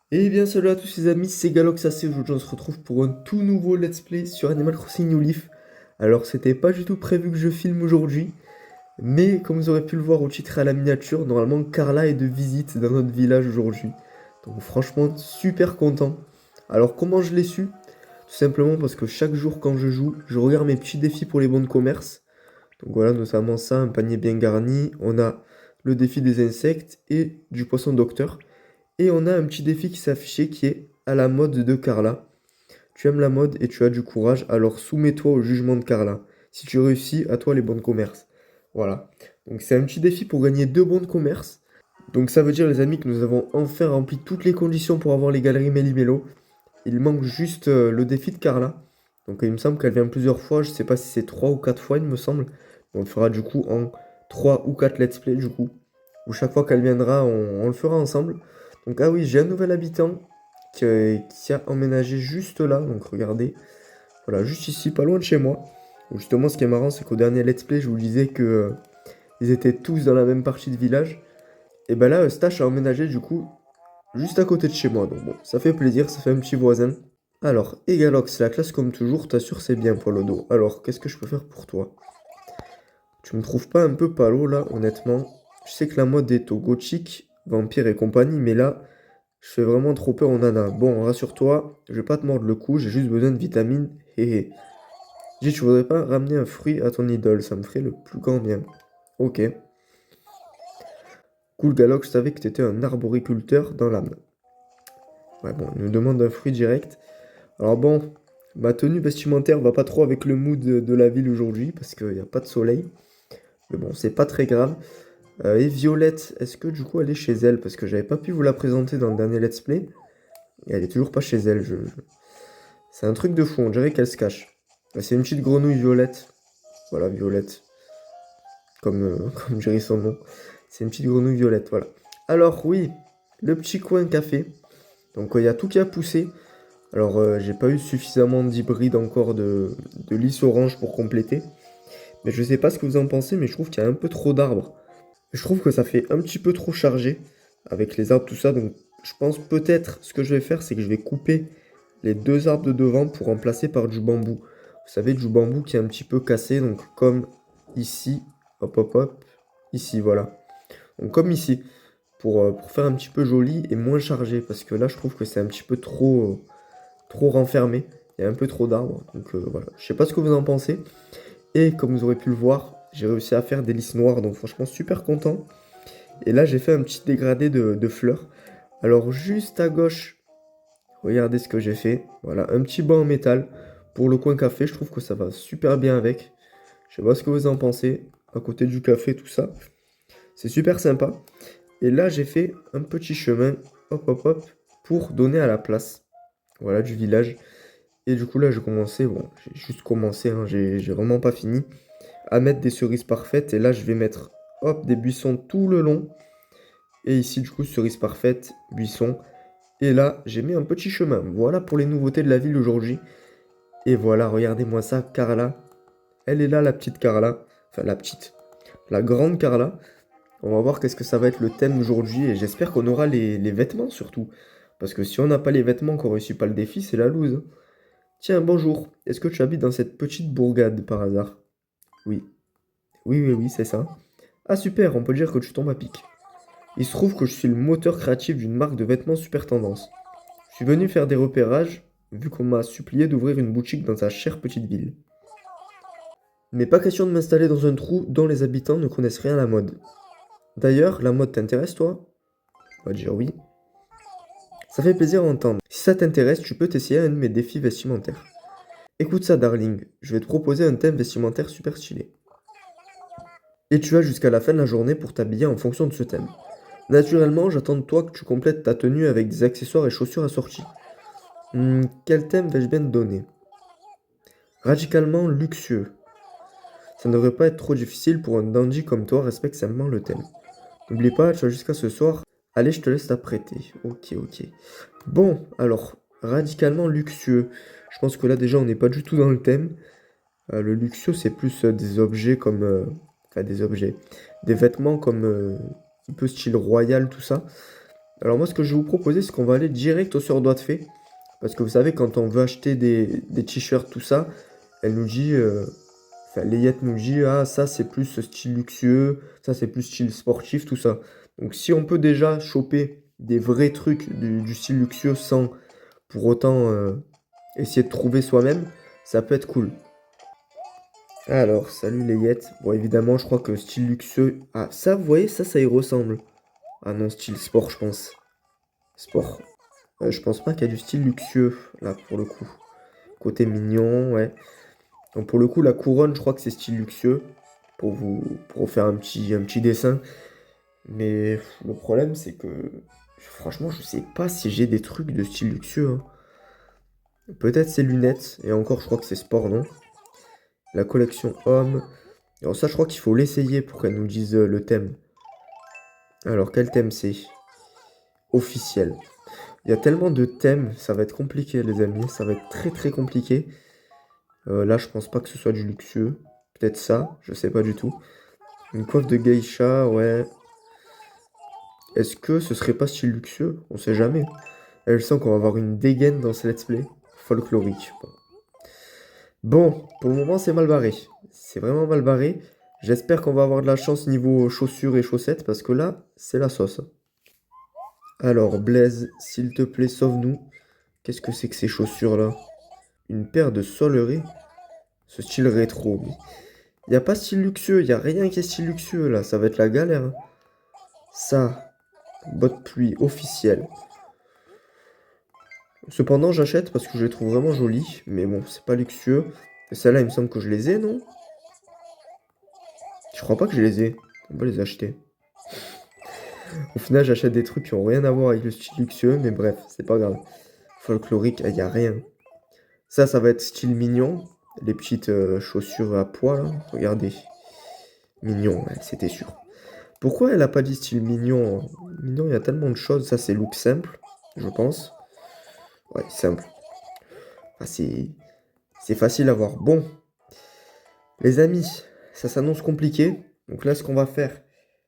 Et bien salut à tous les amis, c'est GaloxAC. Aujourd'hui on se retrouve pour un tout nouveau let's play sur Animal Crossing New Leaf. Alors c'était pas du tout prévu que je filme aujourd'hui, mais comme vous aurez pu le voir au titre et à la miniature, normalement Carla est de visite dans notre village aujourd'hui. Donc franchement super content. Alors comment je l'ai su? Tout simplement parce que chaque jour quand je joue, je regarde mes petits défis pour les bons de commerce. Donc voilà, notamment ça, un panier bien garni, on a le défi des insectes et du poisson docteur. Et on a un petit défi qui s'est affiché qui est à la mode de Carla. Tu aimes la mode et tu as du courage, alors soumets-toi au jugement de Carla. Si tu réussis, à toi les bons de commerce. Voilà. Donc c'est un petit défi pour gagner 2 bons de commerce. Donc ça veut dire les amis que nous avons enfin rempli toutes les conditions pour avoir les galeries Méli-Mélo. Il manque juste le défi de Carla. Donc il me semble qu'elle vient plusieurs fois, je sais pas si c'est 3 ou 4 fois il me semble. On le fera du coup en 3 ou 4 let's play du coup. Où chaque fois qu'elle viendra, on le fera ensemble. Donc ah oui, j'ai un nouvel habitant qui a emménagé juste là. Donc regardez, voilà, juste ici, pas loin de chez moi. Donc, justement, ce qui est marrant, c'est qu'au dernier let's play, je vous disais que ils étaient tous dans la même partie de village. Et ben là, Stash a emménagé du coup juste à côté de chez moi. Donc bon, ça fait plaisir, ça fait un petit voisin. Alors, Egalox, la classe comme toujours, t'assure c'est bien pour le dos. Alors, qu'est-ce que je peux faire pour toi? Tu me trouves pas un peu palo là, honnêtement? Je sais que la mode est au gothique, vampire et compagnie, mais là, je fais vraiment trop peur en nana. Bon, rassure-toi, je vais pas te mordre le cou, j'ai juste besoin de vitamines. Hé hé. Dis, tu voudrais pas ramener un fruit à ton idole, ça me ferait le plus grand bien. Ok. Cool Galox, je savais que t'étais un arboriculteur dans l'âme. Ouais, bon, il nous demande un fruit direct. Alors bon, ma tenue vestimentaire va pas trop avec le mood de la ville aujourd'hui, parce qu'il n'y a pas de soleil. Mais bon, c'est pas très grave. Et Violette, est-ce que du coup elle est chez elle? Parce que j'avais pas pu vous la présenter dans le dernier let's play. Et elle est toujours pas chez elle. C'est un truc de fou, on dirait qu'elle se cache. C'est une petite grenouille Violette. Voilà, Violette. Comme, comme dirait son nom. C'est une petite grenouille Violette, voilà. Alors oui, le petit coin café. Donc il y a tout qui a poussé. Alors j'ai pas eu suffisamment d'hybrides encore de lys orange pour compléter. Mais je sais pas ce que vous en pensez, mais je trouve qu'il y a un peu trop d'arbres. Je trouve que ça fait un petit peu trop chargé avec les arbres, tout ça. Donc je pense peut-être ce que je vais faire, c'est que je vais couper les 2 arbres de devant pour remplacer par du bambou. Vous savez, du bambou qui est un petit peu cassé, donc comme ici, hop hop hop, ici, voilà. Donc comme ici, pour faire un petit peu joli et moins chargé, parce que là je trouve que c'est un petit peu trop renfermé. Il y a un peu trop d'arbres, donc voilà. Je sais pas ce que vous en pensez. Et comme vous aurez pu le voir, j'ai réussi à faire des lys noirs, donc franchement super content. Et là j'ai fait un petit dégradé de fleurs. Alors juste à gauche, regardez ce que j'ai fait. Voilà, un petit banc en métal pour le coin café. Je trouve que ça va super bien avec. Je sais pas ce que vous en pensez. À côté du café, tout ça. C'est super sympa. Et là, j'ai fait un petit chemin, hop hop hop, pour donner à la place. Voilà, du village. Et du coup, là, j'ai commencé. Bon, j'ai juste commencé, hein, j'ai vraiment pas fini. À mettre des cerises parfaites. Et là, je vais mettre, hop, des buissons tout le long. Et ici, du coup, cerises parfaites, buissons. Et là, j'ai mis un petit chemin. Voilà pour les nouveautés de la ville aujourd'hui. Et voilà, regardez-moi ça, Carla. Elle est là, la petite Carla. Enfin, la petite. La grande Carla. On va voir qu'est-ce que ça va être le thème aujourd'hui. Et j'espère qu'on aura les vêtements surtout. Parce que si on n'a pas les vêtements, qu'on réussit pas le défi, c'est la loose. Tiens, bonjour. Est-ce que tu habites dans cette petite bourgade par hasard? Oui. Oui, oui, oui, c'est ça. Ah super, on peut dire que tu tombes à pic. Il se trouve que je suis le moteur créatif d'une marque de vêtements super tendance. Je suis venu faire des repérages, vu qu'on m'a supplié d'ouvrir une boutique dans ta chère petite ville. Mais pas question de m'installer dans un trou dont les habitants ne connaissent rien à la mode. D'ailleurs, la mode t'intéresse, toi? On va dire oui. Ça fait plaisir à entendre. Si ça t'intéresse, tu peux t'essayer un de mes défis vestimentaires. Écoute ça, darling, je vais te proposer un thème vestimentaire super stylé. Et tu as jusqu'à la fin de la journée pour t'habiller en fonction de ce thème. Naturellement, j'attends de toi que tu complètes ta tenue avec des accessoires et chaussures assortis. Quel thème vais-je bien te donner? Radicalement luxueux. Ça ne devrait pas être trop difficile pour un dandy comme toi, respecte simplement le thème. N'oublie pas, tu as jusqu'à ce soir. Allez, je te laisse t'apprêter. Ok, ok. Bon, alors, radicalement luxueux. Je pense que là déjà on n'est pas du tout dans le thème. Le luxueux c'est plus des objets comme... enfin des objets. Des vêtements comme un peu style royal, tout ça. Alors moi, ce que je vais vous proposer, c'est qu'on va aller direct au sur doigt de fée. Parce que vous savez, quand on veut acheter des t-shirts, tout ça, elle nous dit... enfin, Layette nous dit, ah, ça c'est plus style luxueux, ça c'est plus style sportif, tout ça. Donc si on peut déjà choper des vrais trucs du style luxueux sans pour autant essayer de trouver soi-même, ça peut être cool. Alors, salut Layette. Bon, évidemment, je crois que style luxueux... Ah, ça, vous voyez, ça y ressemble. Ah non, style sport, je pense. Sport. Je pense pas qu'il y a du style luxueux, là, pour le coup. Côté mignon, ouais. Donc pour le coup, la couronne, je crois que c'est style luxueux. Pour vous faire un petit dessin. Mais le problème, c'est que... Franchement, je sais pas si j'ai des trucs de style luxueux, hein. Peut-être ces lunettes. Et encore, je crois que c'est sport, non? La collection homme. Alors ça, je crois qu'il faut l'essayer pour qu'elle nous dise le thème. Alors, quel thème c'est? Officiel. Il y a tellement de thèmes, ça va être compliqué, les amis. Ça va être très très compliqué. Là, je pense pas que ce soit du luxueux. Peut-être ça, je sais pas du tout. Une coiffe de geisha, ouais. Est-ce que ce serait pas style luxueux? On sait jamais. Elle sent qu'on va avoir une dégaine dans ce let's play. Folklorique. Bon, pour le moment, c'est mal barré. C'est vraiment mal barré. J'espère qu'on va avoir de la chance niveau chaussures et chaussettes, parce que là, c'est la sauce. Alors, Blaise, s'il te plaît, sauve-nous. Qu'est-ce que c'est que ces chaussures-là? Une paire de soleries? Ce style rétro. Il n'y a pas style luxueux, il n'y a rien qui est style luxueux, là. Ça va être la galère, hein. Ça, bottes pluie officielle. Cependant, j'achète parce que je les trouve vraiment jolies. Mais bon, c'est pas luxueux. Et celles-là, il me semble que je les ai, non? Je crois pas que je les ai. On va les acheter. Au final, j'achète des trucs qui ont rien à voir avec le style luxueux. Mais bref, c'est pas grave. Folklorique, il n'y a rien. Ça va être style mignon. Les petites chaussures à pois, là. Regardez. Mignon, ouais, c'était sûr. Pourquoi elle a pas dit style mignon? Mignon, il y a tellement de choses. Ça, c'est look simple, je pense. Ouais, simple. Ah, c'est facile à voir. Bon, les amis, ça s'annonce compliqué. Donc là, ce qu'on va faire,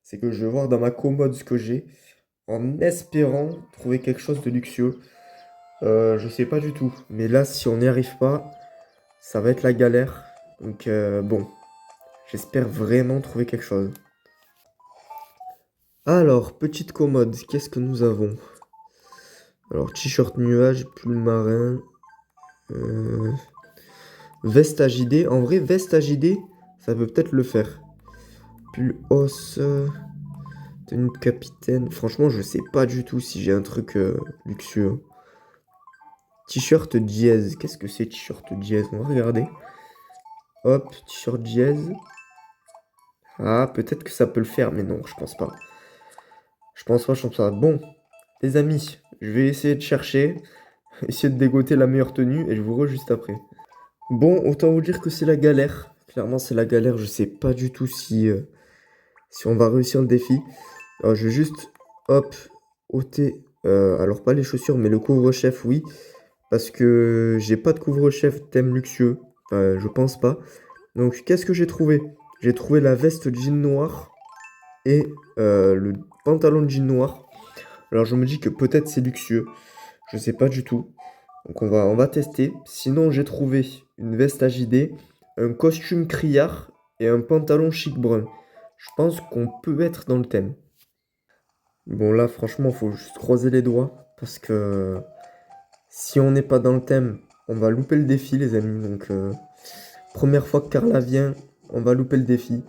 c'est que je vais voir dans ma commode ce que j'ai, en espérant trouver quelque chose de luxueux. Je sais pas du tout. Mais là, si on n'y arrive pas, ça va être la galère. Donc bon, j'espère vraiment trouver quelque chose. Alors, petite commode, qu'est-ce que nous avons? Alors, t-shirt nuage, pull marin, euh, veste à JD. En vrai, veste à JD, ça peut peut-être le faire. Pull os, tenue de capitaine. Franchement, je sais pas du tout si j'ai un truc luxueux. T-shirt dièse. Qu'est-ce que c'est t-shirt dièse? On va regarder. Hop, t-shirt dièse. Ah, peut-être que ça peut le faire, mais non, je pense pas. Je pense pas. Bon, les amis, je vais essayer de chercher, essayer de dégoter la meilleure tenue, et je vous revois juste après. Bon, autant vous dire que c'est la galère. Clairement, c'est la galère. Je sais pas du tout si on va réussir le défi. Alors, je vais juste, hop, ôter. Alors, pas les chaussures, mais le couvre-chef, oui. Parce que j'ai pas de couvre-chef thème luxueux. Je pense pas. Donc, qu'est-ce que j'ai trouvé? J'ai trouvé la veste jean noir et le pantalon de jean noir. Alors, je me dis que peut-être c'est luxueux. Je sais pas du tout. Donc on va tester. Sinon, j'ai trouvé une veste à JD, un costume criard et un pantalon chic brun. Je pense qu'on peut être dans le thème. Bon là, franchement, faut juste croiser les doigts parce que si on n'est pas dans le thème, on va louper le défi, les amis. Donc première fois que Carla vient, on va louper le défi.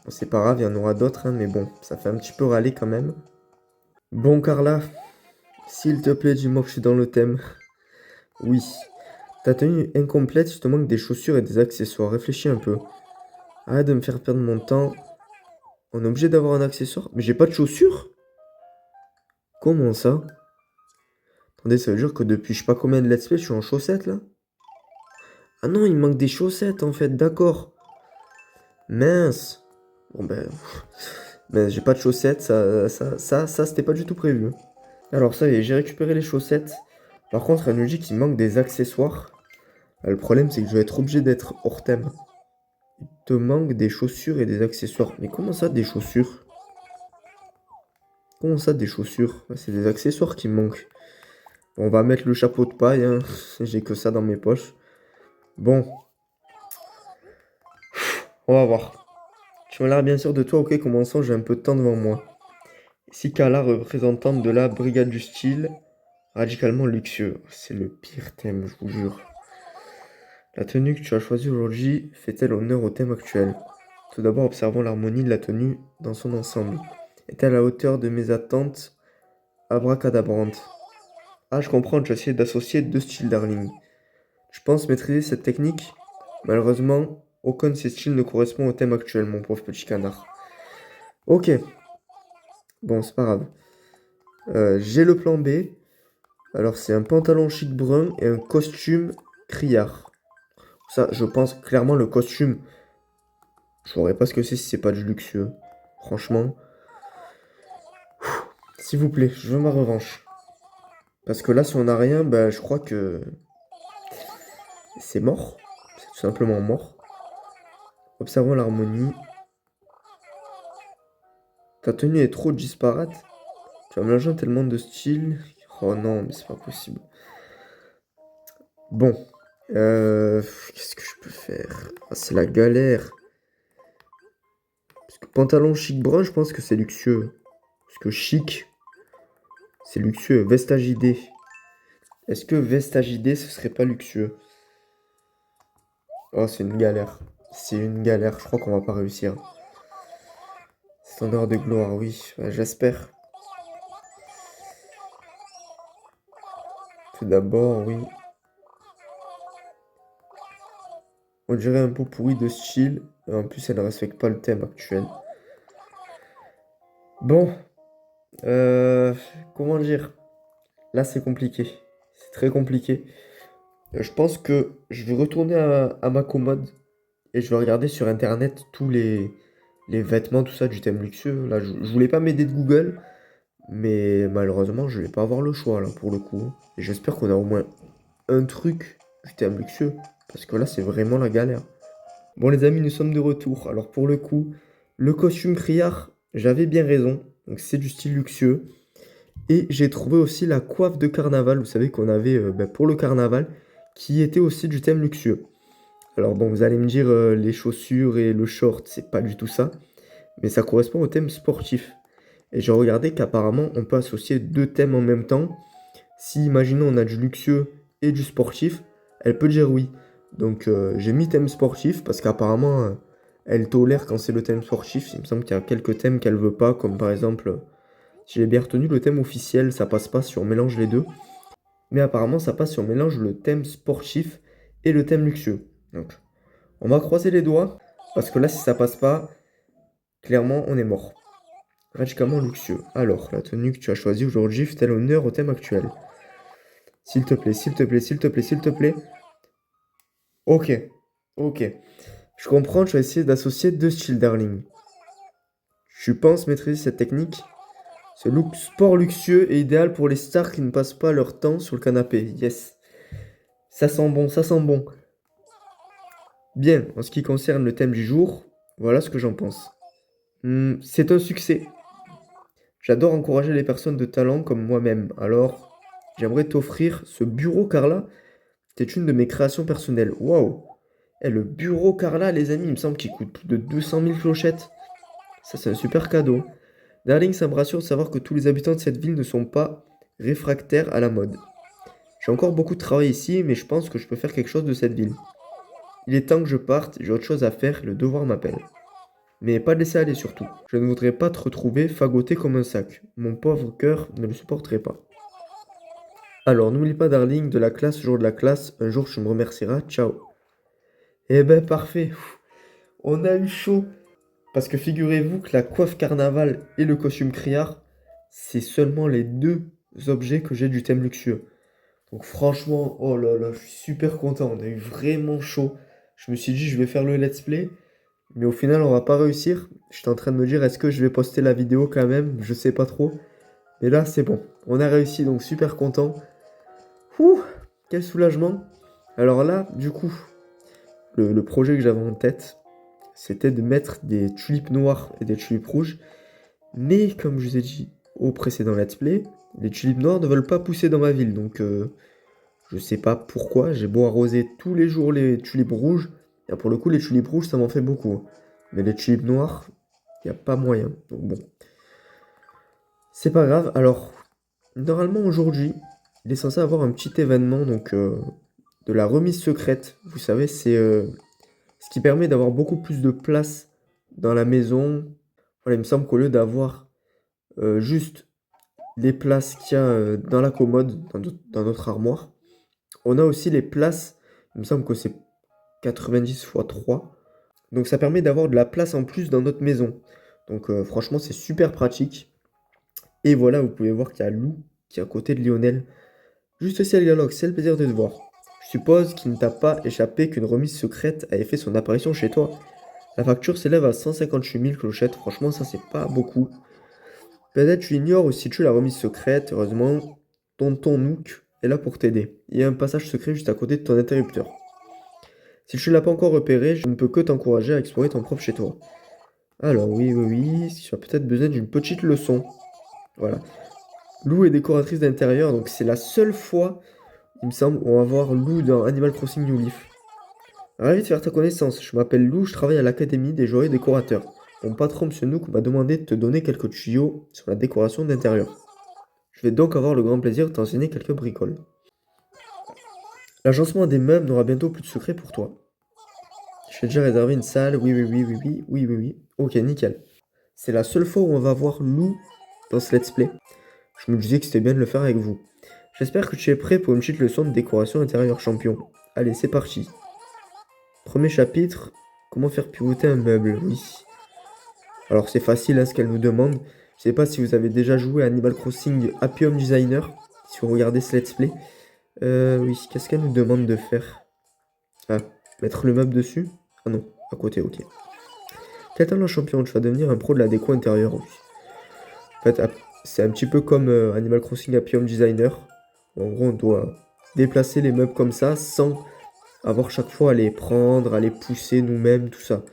Bon, c'est pas grave, il y en aura d'autres, hein, mais bon, ça fait un petit peu râler quand même. Bon Carla, s'il te plaît, dis-moi que je suis dans le thème. Oui. Ta tenue incomplète, je te manque des chaussures et des accessoires. Réfléchis un peu. Arrête de me faire perdre mon temps. On est obligé d'avoir un accessoire? Mais j'ai pas de chaussures? Comment ça? Attendez, ça veut dire que depuis je sais pas combien de let's play, je suis en chaussettes là? Ah non, il me manque des chaussettes en fait, d'accord. Mince. Bon ben, j'ai pas de chaussettes, ça c'était pas du tout prévu. Alors ça y est, j'ai récupéré les chaussettes. Par contre, elle nous dit qu'il manque des accessoires. Le problème, c'est que je vais être obligé d'être hors thème. Il te manque des chaussures et des accessoires. Mais comment ça, des chaussures? Comment ça, des chaussures? Ah, c'est des accessoires qui me manquent. Bon, on va mettre le chapeau de paille, hein. J'ai que ça dans mes poches. Bon, on va voir. Tu m'as l'air bien sûr de toi, ok, commençons, j'ai un peu de temps devant moi. Sikala, représentante de la brigade du style, radicalement luxueux. C'est le pire thème, je vous jure. La tenue que tu as choisie aujourd'hui fait-elle honneur au thème actuel? Tout d'abord, observons l'harmonie de la tenue dans son ensemble. Est-elle à la hauteur de mes attentes abracadabrantes? Ah, je comprends, tu as essayé d'associer deux styles, darling. Je pense maîtriser cette technique. Malheureusement, aucun de ces styles ne correspond au thème actuel, mon pauvre petit canard. Ok, bon, c'est pas grave. J'ai le plan B. Alors, c'est un pantalon chic brun et un costume criard. Ça, je pense clairement le costume. Je saurais pas ce que c'est si c'est pas du luxueux. Franchement. S'il vous plaît, je veux ma revanche. Parce que là, si on n'a rien, bah, je crois que c'est mort. C'est tout simplement mort. Observons l'harmonie. Ta tenue est trop disparate. Tu as mélangé tellement de styles. Oh non, mais c'est pas possible. Bon. Qu'est-ce que je peux faire? Ah, c'est la galère. Parce que pantalon chic brun, je pense que c'est luxueux. Parce que chic, c'est luxueux. Vestagidé. Est-ce que Vestagidé, ce serait pas luxueux? Oh, c'est une galère. C'est une galère. Je crois qu'on va pas réussir. Standard de gloire, oui. Bah, j'espère. Tout d'abord, oui. On dirait un pot pourri de style. Et en plus, elle ne respecte pas le thème actuel. Bon. Euh, comment dire? Là, c'est compliqué. C'est très compliqué. Je pense que je vais retourner à ma commode. Et je vais regarder sur internet tous les vêtements, tout ça du thème luxueux. Là, je voulais pas m'aider de Google, mais malheureusement, je vais pas avoir le choix là pour le coup. Et j'espère qu'on a au moins un truc du thème luxueux, parce que là, c'est vraiment la galère. Bon, les amis, nous sommes de retour. Alors, pour le coup, le costume criard, j'avais bien raison. Donc, c'est du style luxueux. Et j'ai trouvé aussi la coiffe de carnaval, vous savez qu'on avait pour le carnaval, qui était aussi du thème luxueux. Alors bon, vous allez me dire, les chaussures et le short, c'est pas du tout ça, mais ça correspond au thème sportif. Et j'ai regardé qu'apparemment, on peut associer deux thèmes en même temps. Si, imaginons, on a du luxueux et du sportif, elle peut dire oui. Donc j'ai mis thème sportif parce qu'apparemment, elle tolère quand c'est le thème sportif. Il me semble qu'il y a quelques thèmes qu'elle veut pas, comme par exemple, si j'ai bien retenu, le thème officiel, ça passe pas si on mélange les deux. Mais apparemment, ça passe si on mélange le thème sportif et le thème luxueux. Donc, on va croiser les doigts, parce que là, si ça passe pas, clairement, on est mort. Radicalement luxueux. Alors, la tenue que tu as choisie aujourd'hui fait-elle honneur au thème actuel? S'il te plaît, s'il te plaît, s'il te plaît, s'il te plaît. Ok, ok. Je comprends, tu as essayé d'associer deux styles, darling. Je pense maîtriser cette technique. Ce look sport luxueux est idéal pour les stars qui ne passent pas leur temps sur le canapé. Yes. Ça sent bon, ça sent bon. Bien, en ce qui concerne le thème du jour, voilà ce que j'en pense. C'est un succès. J'adore encourager les personnes de talent comme moi-même. Alors, j'aimerais t'offrir ce bureau Carla. C'est une de mes créations personnelles. Waouh! Eh, le bureau Carla, les amis, il me semble qu'il coûte plus de 200 000 clochettes. Ça, c'est un super cadeau. Darling, ça me rassure de savoir que tous les habitants de cette ville ne sont pas réfractaires à la mode. J'ai encore beaucoup de travail ici, mais je pense que je peux faire quelque chose de cette ville. Il est temps que je parte, j'ai autre chose à faire, le devoir m'appelle. Mais pas de laisser aller surtout. Je ne voudrais pas te retrouver fagoté comme un sac. Mon pauvre cœur ne le supporterait pas. Alors, n'oublie pas, darling, de la classe, jour de la classe, un jour tu me remercieras. Ciao. Eh ben, parfait. On a eu chaud. Parce que figurez-vous que la coiffe carnaval et le costume criard, c'est seulement les deux objets que j'ai du thème luxueux. Donc franchement, oh là là, je suis super content. On a eu vraiment chaud. Je me suis dit, je vais faire le let's play. Mais au final, on va pas réussir. J'étais en train de me dire, est-ce que je vais poster la vidéo quand même? Je sais pas trop. Mais là, c'est bon. On a réussi, donc super content. Ouh, quel soulagement. Alors là, du coup, le projet que j'avais en tête, c'était de mettre des tulipes noires et des tulipes rouges. Mais comme je vous ai dit, au précédent let's play, les tulipes noires ne veulent pas pousser dans ma ville, donc je sais pas pourquoi. J'ai beau arroser tous les jours les tulipes rouges, et pour le coup les tulipes rouges ça m'en fait beaucoup. Mais les tulipes noires, il n'y a pas moyen. Donc bon, c'est pas grave. Alors, normalement aujourd'hui, il est censé avoir un petit événement, donc de la remise secrète. Vous savez, c'est ce qui permet d'avoir beaucoup plus de place dans la maison. Voilà, il me semble qu'au lieu d'avoir juste les places qu'il y a dans la commode, dans notre armoire, on a aussi les places, il me semble que c'est 90 x 3. Donc ça permet d'avoir de la place en plus dans notre maison. Donc franchement, c'est super pratique. Et voilà, vous pouvez voir qu'il y a Lou qui est à côté de Lionel. Juste aussi, Algalox, c'est le plaisir de te voir. Je suppose qu'il ne t'a pas échappé qu'une remise secrète avait fait son apparition chez toi. La facture s'élève à 158 000 clochettes. Franchement, ça, c'est pas beaucoup. Peut-être tu ignores ou si tu la remise secrète. Heureusement, tonton Nook est là pour t'aider. Il y a un passage secret juste à côté de ton interrupteur. Si tu ne l'as pas encore repéré, je ne peux que t'encourager à explorer ton propre chez toi. Alors, oui, tu as peut-être besoin d'une petite leçon. Voilà. Lou est décoratrice d'intérieur, donc c'est la seule fois, il me semble, où on va voir Lou dans Animal Crossing New Leaf. Ravi de faire ta connaissance. Je m'appelle Lou, je travaille à l'Académie des joyeux décorateurs. Mon patron, Monsieur Nook, m'a demandé de te donner quelques tuyaux sur la décoration d'intérieur. Je vais donc avoir le grand plaisir de t'enseigner quelques bricoles. L'agencement des meubles n'aura bientôt plus de secret pour toi. Je vais déjà réserver une salle. Oui. Ok, nickel. C'est la seule fois où on va voir Lou dans ce let's play. Je me disais que c'était bien de le faire avec vous. J'espère que tu es prêt pour une petite leçon de décoration intérieure champion. Allez, c'est parti. Premier chapitre, comment faire pivoter un meuble, oui. Alors c'est facile hein, ce qu'elle nous demande. Je sais pas si vous avez déjà joué à Animal Crossing Happy Home Designer, si vous regardez ce let's play. Oui, qu'est-ce qu'elle nous demande de faire? Ah, mettre le meuble dessus? Ah non, à côté, ok. Quel talent champion, tu vas devenir un pro de la déco intérieure, oui. En fait, c'est un petit peu comme Animal Crossing Happy Home Designer. En gros, on doit déplacer les meubles comme ça sans avoir chaque fois à les prendre, à les pousser nous-mêmes, tout ça.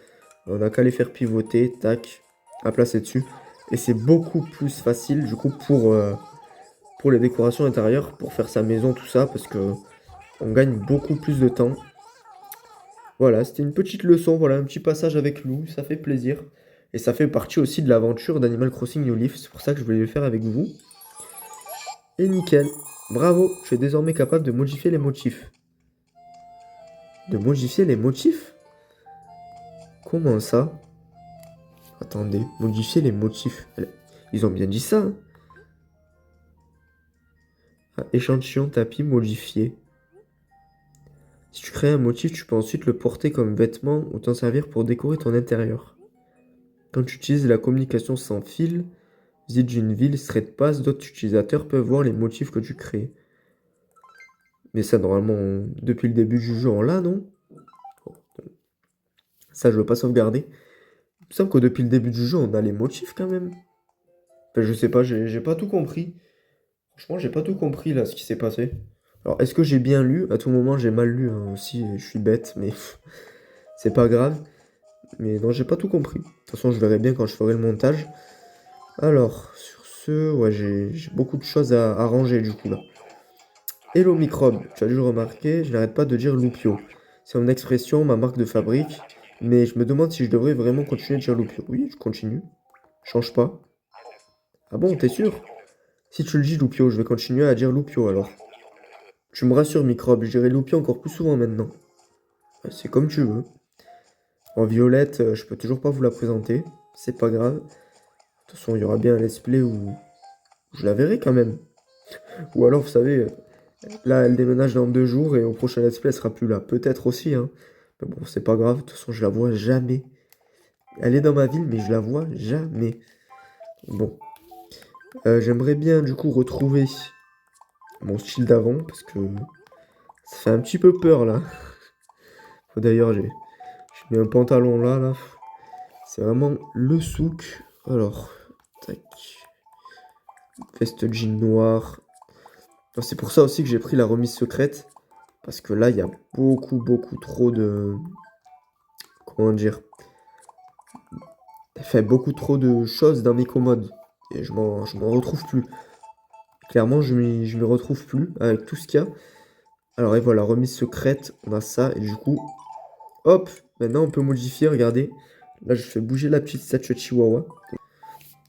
On n'a qu'à les faire pivoter, tac, à placer dessus. Et c'est beaucoup plus facile du coup pour les décorations intérieures, pour faire sa maison, tout ça, parce que on gagne beaucoup plus de temps. Voilà, c'était une petite leçon, voilà, un petit passage avec Lou, ça fait plaisir. Et ça fait partie aussi de l'aventure d'Animal Crossing New Leaf, c'est pour ça que je voulais le faire avec vous. Et nickel, bravo, je suis désormais capable de modifier les motifs. De modifier les motifs? Comment ça? Attendez, modifier les motifs. Ils ont bien dit ça, hein. Ah, échantillon tapis modifié. Si tu crées un motif, tu peux ensuite le porter comme vêtement ou t'en servir pour décorer ton intérieur. Quand tu utilises la communication sans fil, visite d'une ville, Street Pass, d'autres utilisateurs peuvent voir les motifs que tu crées. Mais ça, normalement, depuis le début du jeu, on l'a, non? Ça, je veux pas sauvegarder. Il me semble que depuis le début du jeu, on a les motifs quand même. Enfin, je sais pas, j'ai pas tout compris. Franchement, j'ai pas tout compris là, ce qui s'est passé. Alors, est-ce que j'ai bien lu? À tout moment, j'ai mal lu hein, aussi, je suis bête, mais c'est pas grave. Mais non, j'ai pas tout compris. De toute façon, je verrai bien quand je ferai le montage. Alors, sur ce, ouais, j'ai beaucoup de choses à ranger du coup là. Hello microbe, tu as dû le remarquer, je n'arrête pas de dire Loupio. C'est mon expression, ma marque de fabrique, mais je me demande si je devrais vraiment continuer de dire Loupio. Oui, je continue. Change pas. Ah bon, t'es sûr? Si tu le dis Loupio, je vais continuer à dire Loupio alors. Tu me rassures microbe, je dirai Loupio encore plus souvent maintenant. Ouais, c'est comme tu veux. En violette, je peux toujours pas vous la présenter, c'est pas grave. De toute façon, il y aura bien un let's play où je la verrai quand même. Ou alors, vous savez, là, elle déménage dans 2 jours et au prochain let's play, elle sera plus là. Peut-être aussi, hein. Mais bon, c'est pas grave. De toute façon, je la vois jamais. Elle est dans ma ville, mais je la vois jamais. Bon. J'aimerais bien, du coup, retrouver mon style d'avant parce que ça fait un petit peu peur, là. D'ailleurs, j'ai mis un pantalon là. C'est vraiment le souk. Alors, tac. Veste jean noir. C'est pour ça aussi que j'ai pris la remise secrète. Parce que là, il y a beaucoup trop de... Comment dire? Fait beaucoup trop de choses dans mes commodes. et je m'en retrouve plus. Clairement, je m'y retrouve plus avec tout ce qu'il y a. Alors, et voilà, remise secrète, on a ça, et du coup, hop, maintenant on peut modifier, regardez. Là, je fais bouger la petite statue de Chihuahua.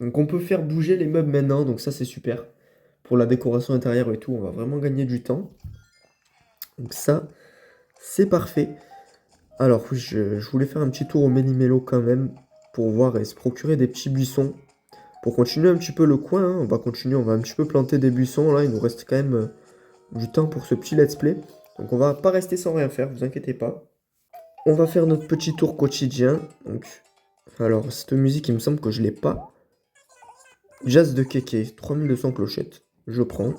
Donc, on peut faire bouger les meubles maintenant, donc ça, c'est super. Pour la décoration intérieure et tout, on va vraiment gagner du temps. Donc ça, c'est parfait. Alors, oui, je voulais faire un petit tour au Méli-Mélo quand même, pour voir et se procurer des petits buissons. Pour continuer un petit peu le coin, hein, on va continuer, on va un petit peu planter des buissons, là, il nous reste quand même du temps pour ce petit let's play. Donc on va pas rester sans rien faire, vous inquiétez pas. On va faire notre petit tour quotidien. Donc, alors, cette musique, il me semble que je l'ai pas. Jazz de Kéké, 3200 clochettes. Je prends.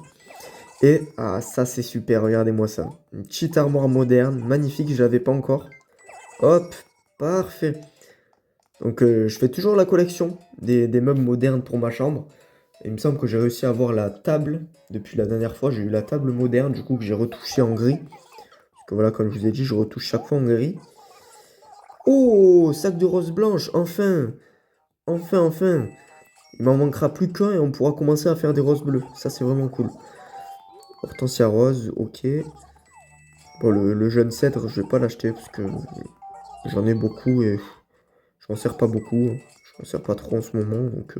Et, ah, ça c'est super, regardez-moi ça. Une petite armoire moderne, magnifique, je l'avais pas encore. Hop, parfait. Donc, je fais toujours la collection des meubles modernes pour ma chambre. Et il me semble que j'ai réussi à avoir la table. Depuis la dernière fois, j'ai eu la table moderne, du coup, que j'ai retouché en gris. Parce que voilà, comme je vous ai dit, je retouche chaque fois en gris. Oh, sac de rose blanche, enfin! Enfin, enfin! Il m'en manquera plus qu'un et on pourra commencer à faire des roses bleues. Ça, c'est vraiment cool. Hortensia rose, ok. Bon, le jeune cèdre, je vais pas l'acheter parce que j'en ai beaucoup et je m'en sers pas beaucoup. Je m'en sers pas trop en ce moment, donc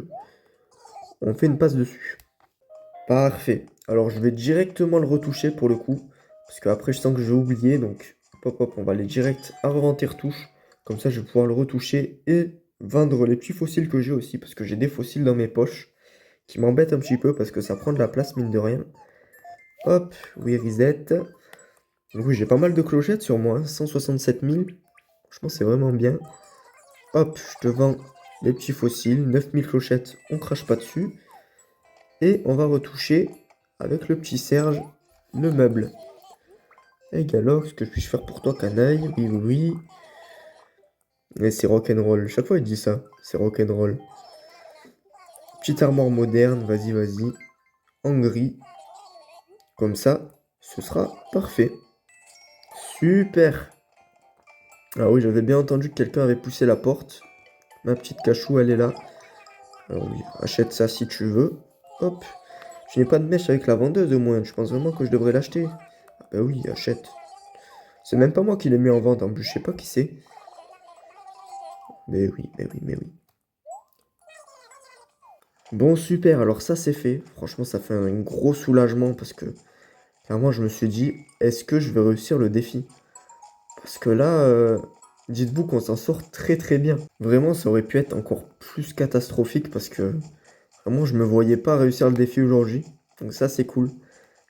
on fait une passe dessus. Parfait. Alors, je vais directement le retoucher pour le coup. Parce qu'après, je sens que je vais oublier, donc hop, hop, on va aller direct à reventer retouche. Comme ça, je vais pouvoir le retoucher et vendre les petits fossiles que j'ai aussi. Parce que j'ai des fossiles dans mes poches qui m'embêtent un petit peu parce que ça prend de la place, mine de rien. Hop, oui, reset. Donc oui, j'ai pas mal de clochettes sur moi, hein, 167 000. Franchement, c'est vraiment bien. Hop, je te vends les petits fossiles, 9000 clochettes, on crache pas dessus. Et on va retoucher avec le petit Serge le meuble. Hey Galox, que puis-je faire pour toi, canaille? Oui, oui, oui. Et c'est rock'n'roll. Chaque fois il dit ça, c'est rock'n'roll. Petite armoire moderne, vas-y, vas-y. En gris. Comme ça, ce sera parfait. Super. Ah oui, j'avais bien entendu que quelqu'un avait poussé la porte. Ma petite cachou, elle est là. Alors oui, achète ça si tu veux. Hop. Je n'ai pas de mèche avec la vendeuse au moins. Je pense vraiment que je devrais l'acheter. Ah bah oui, achète. C'est même pas moi qui l'ai mis en vente en plus. Je sais pas qui c'est. Mais oui, mais oui, mais oui. Bon, super. Alors ça, c'est fait. Franchement, ça fait un gros soulagement parce que clairement, je me suis dit, est-ce que je vais réussir le défi? Parce que là, dites-vous qu'on s'en sort très très bien. Vraiment, ça aurait pu être encore plus catastrophique parce que vraiment, je me voyais pas réussir le défi aujourd'hui. Donc ça, c'est cool.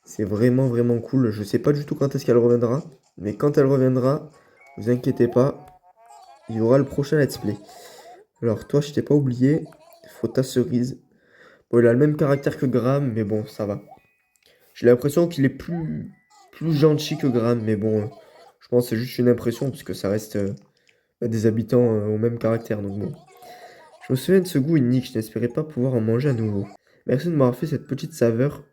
C'est vraiment vraiment cool. Je sais pas du tout quand est-ce qu'elle reviendra. Mais quand elle reviendra, vous inquiétez pas, il y aura le prochain let's play. Alors toi, je t'ai pas oublié. Faut ta cerise. Bon, il a le même caractère que Graham, mais bon, ça va. J'ai l'impression qu'il est plus gentil que Graham, mais bon, je pense que c'est juste une impression, parce que ça reste des habitants au même caractère, donc bon. Je me souviens de ce goût unique, je n'espérais pas pouvoir en manger à nouveau. Merci de m'avoir fait cette petite faveur.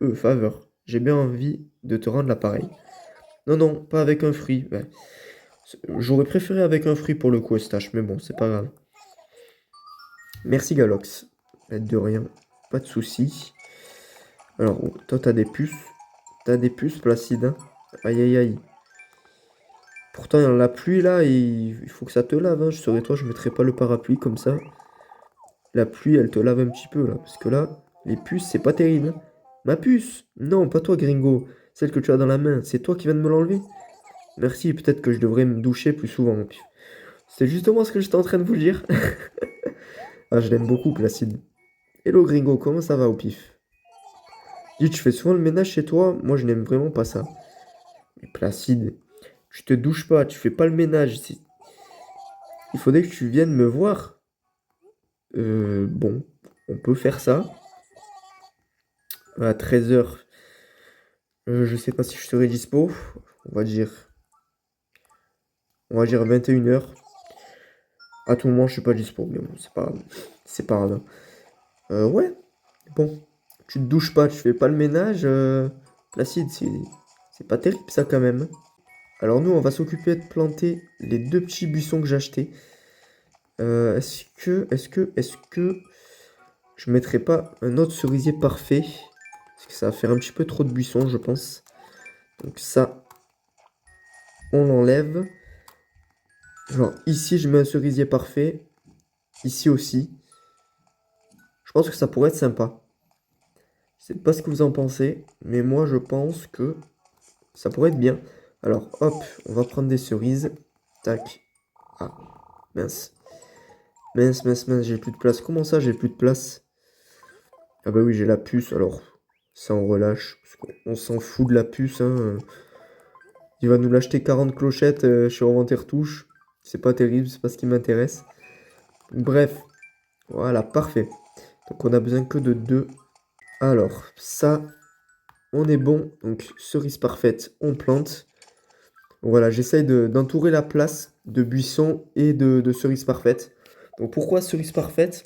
J'ai bien envie de te rendre l'appareil. Non, non, pas avec un fruit. Ouais. J'aurais préféré avec un fruit pour le coup, Eustache, mais bon, c'est pas grave. Merci Galox. De rien, pas de soucis. Alors, oh, toi, t'as des puces. T'as des puces, Placide, hein. Aïe, aïe, aïe. Pourtant, la pluie, là, il faut que ça te lave, hein. Je serais toi, je mettrais pas le parapluie comme ça. La pluie, elle te lave un petit peu, là. Parce que là, les puces, c'est pas terrible, hein. Ma puce! Non, pas toi, gringo. Celle que tu as dans la main. C'est toi qui viens de me l'enlever? Merci, peut-être que je devrais me doucher plus souvent, mon pif. C'est justement ce que j'étais en train de vous dire. Ah, je l'aime beaucoup, Placide. Hello, gringo, comment ça va au pif? Dis, tu fais souvent le ménage chez toi? Moi, je n'aime vraiment pas ça. Mais Placide, tu te douches pas, tu fais pas le ménage. Il faudrait que tu viennes me voir. Bon, on peut faire ça. À 13h, je sais pas si je serai dispo. On va dire, on va dire 21h. À tout moment, je suis pas dispo, mais bon, c'est pas grave. C'est pas grave. Ouais, bon. Tu te douches pas, tu fais pas le ménage. Placide, c'est pas terrible ça quand même. Alors nous, on va s'occuper de planter les deux petits buissons que j'ai achetés. Est-ce que... je mettrai pas un autre cerisier parfait. Parce que ça va faire un petit peu trop de buissons, je pense. Donc ça, on l'enlève. Genre ici, je mets un cerisier parfait. Ici aussi. Je pense que ça pourrait être sympa. Je sais pas ce que vous en pensez. Mais moi, je pense que ça pourrait être bien. Alors, hop, on va prendre des cerises. Tac. Ah, mince. Mince, mince, mince, j'ai plus de place. Comment ça, j'ai plus de place? Ah bah oui, j'ai la puce. Alors, ça, on relâche. On s'en fout de la puce, hein. Il va nous l'acheter 40 clochettes chez Revente et Retouche. C'est pas terrible, c'est pas ce qui m'intéresse. Bref, voilà, parfait. Donc on a besoin que de deux. Alors, ça, on est bon. Donc, cerise parfaite, on plante. Voilà, j'essaye d'entourer la place de buissons et de cerises parfaites. Donc pourquoi cerise parfaite?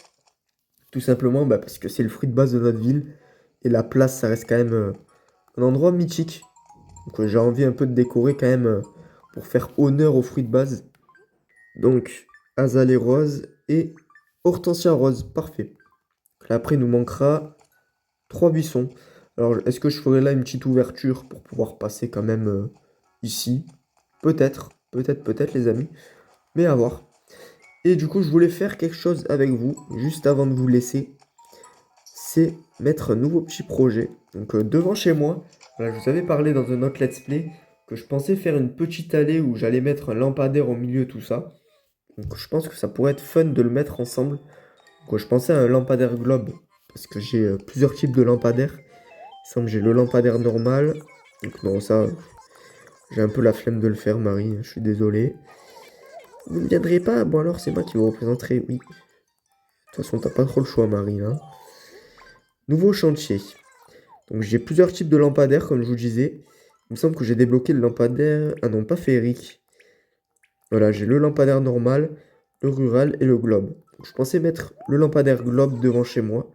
Tout simplement bah, parce que c'est le fruit de base de notre ville. Et la place, ça reste quand même un endroit mythique. Donc j'ai envie un peu de décorer quand même pour faire honneur aux fruits de base. Donc, azalée rose et hortensia rose. Parfait. Là, après, il nous manquera 3 buissons. Alors, est-ce que je ferai là une petite ouverture pour pouvoir passer quand même ici? Peut-être, peut-être, peut-être, les amis. Mais à voir. Et du coup, je voulais faire quelque chose avec vous, juste avant de vous laisser. C'est mettre un nouveau petit projet. Donc, devant chez moi, voilà, je vous avais parlé dans un autre let's play que je pensais faire une petite allée où j'allais mettre un lampadaire au milieu, tout ça. Donc je pense que ça pourrait être fun de le mettre ensemble. Donc, je pensais à un lampadaire globe. Parce que j'ai plusieurs types de lampadaires. Il semble que j'ai le lampadaire normal. Donc non, ça, j'ai un peu la flemme de le faire, Marie. Je suis désolé. Vous ne viendrez pas? Bon alors, c'est moi qui vous représenterai, oui. De toute façon, t'as pas trop le choix, Marie, hein. Nouveau chantier. Donc j'ai plusieurs types de lampadaires, comme je vous disais. Il me semble que j'ai débloqué le lampadaire... Ah non, pas féerique. Voilà, j'ai le lampadaire normal, le rural et le globe. Donc, je pensais mettre le lampadaire globe devant chez moi.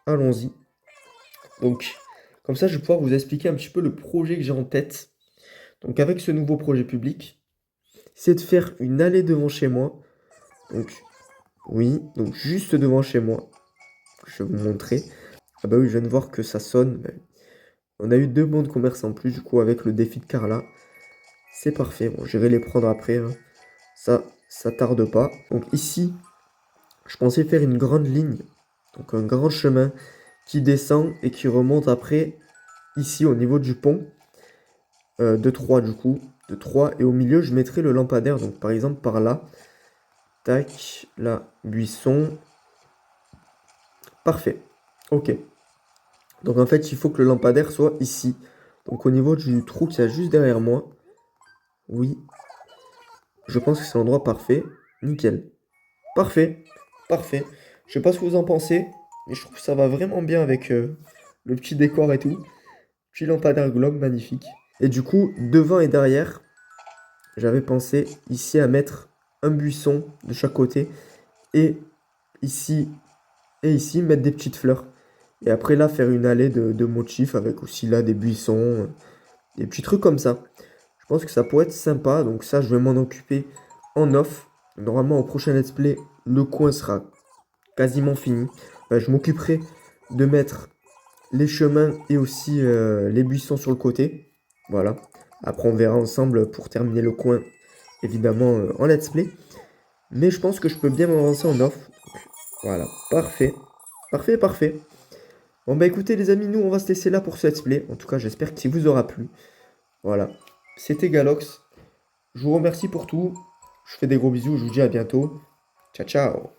Allons-y. Donc, comme ça, je vais pouvoir vous expliquer un petit peu le projet que j'ai en tête. Donc, avec ce nouveau projet public, c'est de faire une allée devant chez moi. Donc, oui, donc juste devant chez moi. Je vais vous montrer. Ah bah oui, je viens de voir que ça sonne. On a eu 2 bons de commerce en plus, du coup, avec le défi de Carla. C'est parfait. Bon, j'irai les prendre après, hein. Ça tarde pas. Donc ici, je pensais faire une grande ligne. Donc un grand chemin qui descend et qui remonte après, ici, au niveau du pont. De 3 du coup. De 3. Et au milieu, je mettrai le lampadaire. Donc par exemple, par là. Tac. Là, buisson. Parfait. Ok. Donc en fait, il faut que le lampadaire soit ici. Donc au niveau du trou qu'il y a juste derrière moi. Oui. Je pense que c'est l'endroit parfait. Nickel. Parfait. Parfait. Je sais pas ce que vous en pensez. Mais je trouve que ça va vraiment bien avec le petit décor et tout. Petit lampadaire globe, magnifique. Et du coup, devant et derrière, j'avais pensé ici à mettre un buisson de chaque côté. Et ici mettre des petites fleurs. Et après là, faire une allée de motifs avec aussi là des buissons, des petits trucs comme ça. Je pense que ça pourrait être sympa. Donc ça, je vais m'en occuper en off. Normalement, au prochain let's play, le coin sera quasiment fini. Je m'occuperai de mettre les chemins et aussi les buissons sur le côté. Voilà. Après, on verra ensemble pour terminer le coin, évidemment, en let's play. Mais je pense que je peux bien m'avancer en off. Donc, voilà, parfait. Parfait, parfait. Bon bah écoutez les amis, nous on va se laisser là pour ce let's play. En tout cas, j'espère qu'il vous aura plu. Voilà. C'était Galox. Je vous remercie pour tout. Je vous fais des gros bisous. Je vous dis à bientôt. Ciao, ciao.